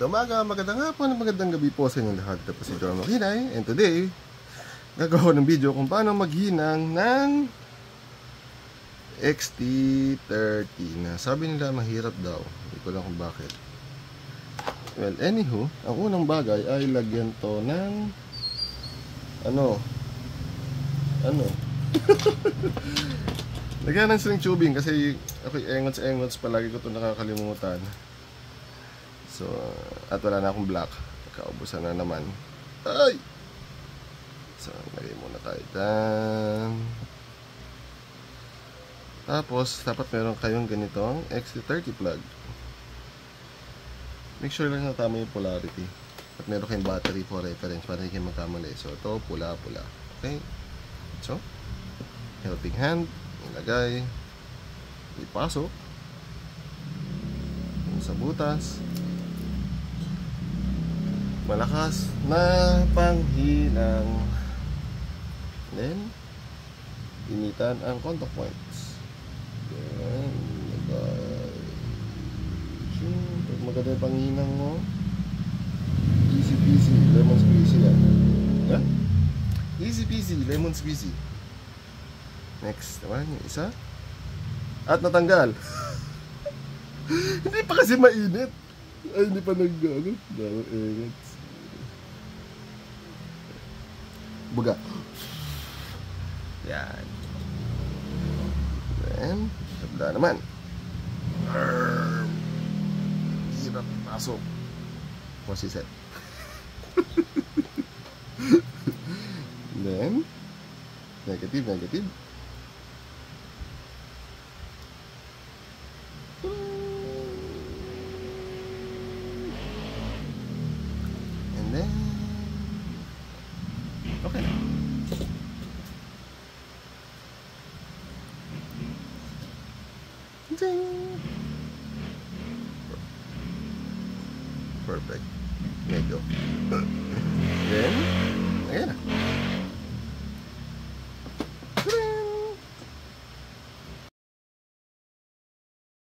Umaga, magandang hapon, magandang gabi po sa inyong lahat. Ito po si John Makinay, and today gagawa ko ng video kung paano maghinang ng XT30 na sabi nila mahirap daw. Hindi ko lang kung bakit. Well, anywho, ang unang bagay ay lagyan to ng lagyan ng string tubing kasi okay, engots palagi ko to nakakalimutan. So, at wala na akong black. Kaubusan na naman. Ay! So, lagay muna tayo dyan. Tapos, dapat meron kayong ganitong XT30 plug. Make sure lang na tama yung polarity. At meron kayong battery for reference para hindi kayo magkamali. So, ito, pula-pula. Okay? So, helping hand. Ilagay. Ipasok. Sa butas. Malakas na panghinang. Then, initan ang contact points. Then, pag maganda yung panghinang mo, easy peasy, lemon squeezy yan. Yeah? Easy peasy, lemon squeezy. Next naman, yung isa. At natanggal. Hindi pa kasi mainit. Ay, hindi pa nag-ano. Buga. Yan. Then, tabla naman. Hirap pasok. Posiset. Then, negative. And then, okay. Perfect. Medyo. Then, ayan na.